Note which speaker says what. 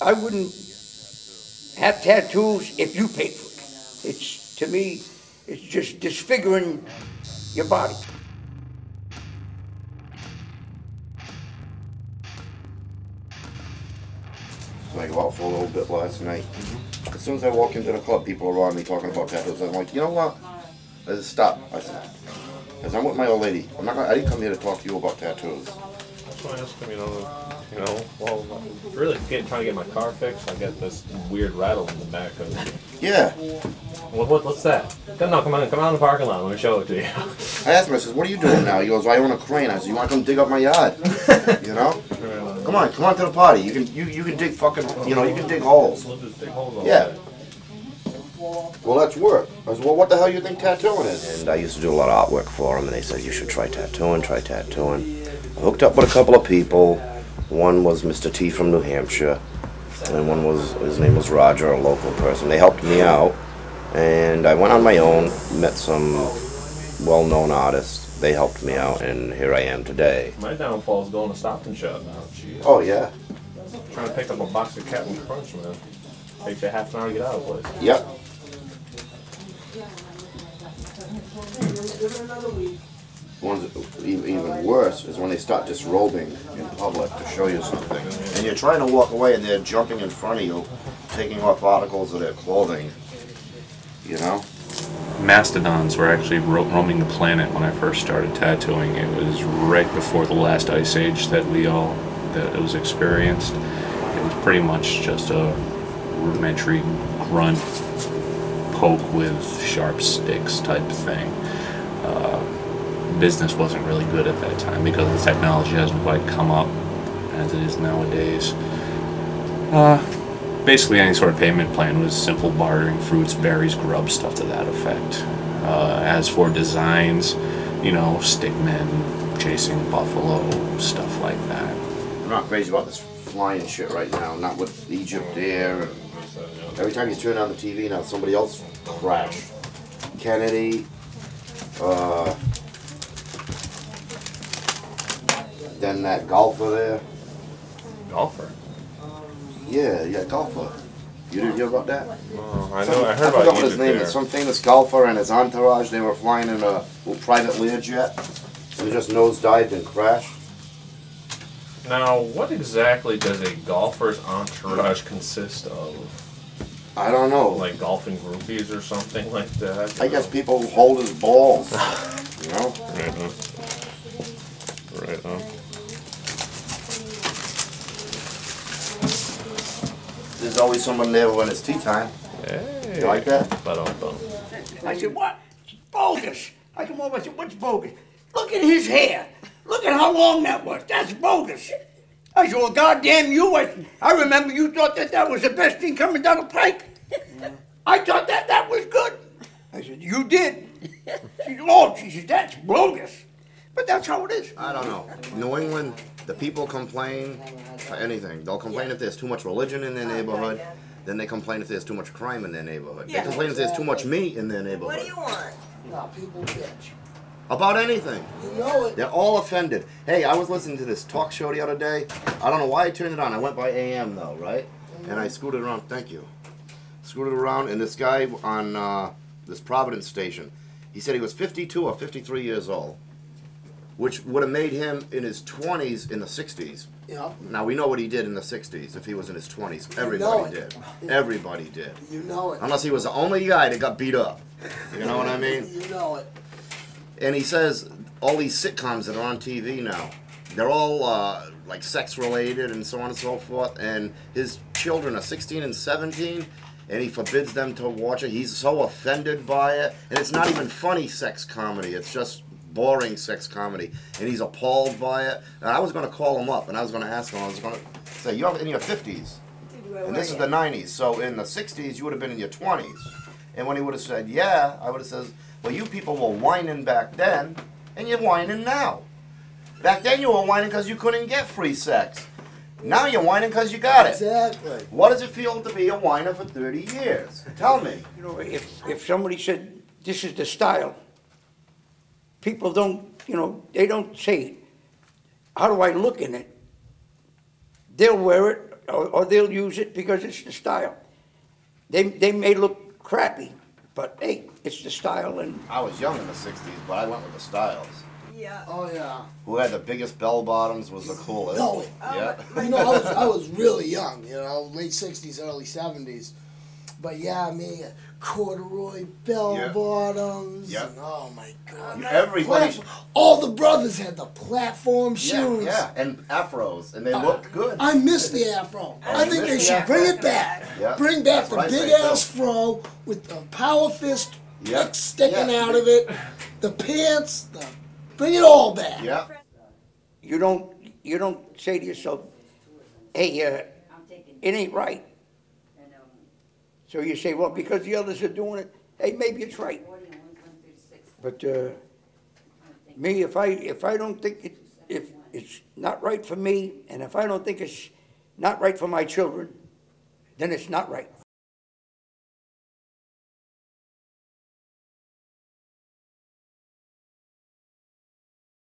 Speaker 1: I wouldn't have tattoos if you paid for it. It's, to me, it's just disfiguring your body.
Speaker 2: So I go out for a little bit last night. As soon as I walk into the club, people around me talking about tattoos. I'm like, you know what? I said, stop. I said, because I'm with my old lady. I didn't come here to talk to you about tattoos.
Speaker 3: That's why I asked him, well, really trying to get my car fixed. I got this weird rattle in the back of it.
Speaker 2: Yeah.
Speaker 3: What's that? No, come on in the parking lot. Let me show it to you.
Speaker 2: I asked him, I said, what are you doing now? He goes, I own a crane. I said, you want to come dig up my yard? You know? Come on to the party. You can dig fucking, you can dig holes.
Speaker 3: We'll just dig holes all
Speaker 2: Yeah.
Speaker 3: day.
Speaker 2: Well, that's work. I said, well, what the hell do you think tattooing is? And I used to do a lot of artwork for them, and they said, you should try tattooing. I hooked up with a couple of people. One was Mr. T from New Hampshire, and his name was Roger, a local person. They helped me out, and I went on my own, met some well-known artists. They helped me out, and here I am today.
Speaker 3: My downfall is going to Stop and Shop now. Jeez.
Speaker 2: Oh, yeah?
Speaker 3: Trying to pick up a box of Captain Crunch, man. Takes you half an hour to get out of the place.
Speaker 2: Yep. One's even worse is when they start disrobing in public to show you something. And you're trying to walk away and they're jumping in front of you, taking off articles of their clothing, you know?
Speaker 4: Mastodons were actually roaming the planet when I first started tattooing. It was right before the last ice age that it was experienced. It was pretty much just a rudimentary grunt poke with sharp sticks type thing. Business wasn't really good at that time because the technology hasn't quite come up as it is nowadays. Basically any sort of payment plan was simple bartering, fruits, berries, grubs, stuff to that effect. As for designs, stickmen, chasing buffalo, stuff like that.
Speaker 2: I'm not crazy about this flying shit right now, not with Egypt Air. Every time you turn on the TV now, somebody else crashed. Kennedy, then that golfer there.
Speaker 3: Golfer?
Speaker 2: Yeah, golfer. You didn't hear about that?
Speaker 3: I heard about
Speaker 2: I forgot what his
Speaker 3: Egypt
Speaker 2: name
Speaker 3: Air.
Speaker 2: is. Some famous golfer and his entourage, they were flying in a little private Learjet. And they just nosedived and crashed.
Speaker 3: Now, what exactly does a golfer's entourage consist of?
Speaker 2: I don't know.
Speaker 3: Like golfing groupies or something like that?
Speaker 2: I guess people who hold his balls. You know?
Speaker 3: Right on. Right on.
Speaker 2: There's always someone there when it's tea time.
Speaker 3: Hey.
Speaker 2: You like that?
Speaker 1: I said, what? It's bogus. I come over, I said, what's bogus? Look at his hair. Look at how long that was. That's bogus. I said, well, goddamn you. I remember you thought that was the best thing coming down the pike. I thought that was good. I said, you did. She said, oh, she said, that's bogus. But that's how it is.
Speaker 2: I don't know. New England, the people complain for anything. They'll complain if there's too much religion in their neighborhood. Then they complain if there's too much crime in their neighborhood. They complain if there's too much meat in their neighborhood.
Speaker 5: What do you want?
Speaker 6: No, people bitch.
Speaker 2: About anything.
Speaker 6: You know it.
Speaker 2: They're all offended. Hey, I was listening to this talk show the other day. I don't know why I turned it on. I went by AM though, right? And I scooted around. Thank you. Scooted around, and this guy on this Providence station, he said he was 52 or 53 years old, which would have made him in his 20s in the 60s.
Speaker 6: Yep.
Speaker 2: Now, we know what he did in the 60s if he was in his 20s. Everybody did. Everybody did.
Speaker 6: You know it.
Speaker 2: Unless he was the only guy that got beat up. You know what I mean?
Speaker 6: You know it.
Speaker 2: And he says all these sitcoms that are on TV now, they're all like sex related and so on and so forth. And his children are 16 and 17, and he forbids them to watch it. He's so offended by it. And it's not even funny sex comedy. It's just boring sex comedy. And he's appalled by it. And I was going to call him up and I was going to ask him, I was going to say, you're in your 50s. And this is the 90s. So in the 60s, you would have been in your 20s. And when he would have said, yeah, I would have said, well, you people were whining back then, and you're whining now. Back then you were whining because you couldn't get free sex. Now you're whining because you got it.
Speaker 6: Exactly.
Speaker 2: What does it feel to be a whiner for 30 years? Tell me.
Speaker 1: You know, if somebody said, this is the style, people don't, they don't say, how do I look in it? They'll wear it or they'll use it because it's the style. They may look crappy, but hey, it's the style, and
Speaker 2: I was young in the 60s, but I went with the styles.
Speaker 5: Yeah.
Speaker 6: Oh yeah.
Speaker 2: Who had the biggest bell bottoms was the coolest.
Speaker 6: No.
Speaker 2: Yeah.
Speaker 6: You know, I was really young. You know, late '60s, early '70s. But yeah, me corduroy bell
Speaker 2: Yeah.
Speaker 6: bottoms.
Speaker 2: Yeah.
Speaker 6: And, oh my God.
Speaker 2: Everybody.
Speaker 6: All the brothers had the platform
Speaker 2: Yeah,
Speaker 6: shoes.
Speaker 2: yeah, and afros, and they looked good.
Speaker 6: I miss the afro. I think they
Speaker 2: miss
Speaker 6: should
Speaker 2: the
Speaker 6: bring
Speaker 2: afro.
Speaker 6: it back.
Speaker 2: Yeah,
Speaker 6: Bring back
Speaker 2: that's
Speaker 6: the
Speaker 2: what I
Speaker 6: big
Speaker 2: say,
Speaker 6: ass
Speaker 2: too.
Speaker 6: fro with the power fist
Speaker 2: Yeah.
Speaker 6: sticking
Speaker 2: Yeah.
Speaker 6: out of it, the pants, bring it all back.
Speaker 2: Yeah.
Speaker 1: you don't say to yourself, hey, it ain't right. So you say, well, because the others are doing it, hey, maybe it's right. But me, if I don't think if it's not right for me, and if I don't think it's not right for my children, then it's not right.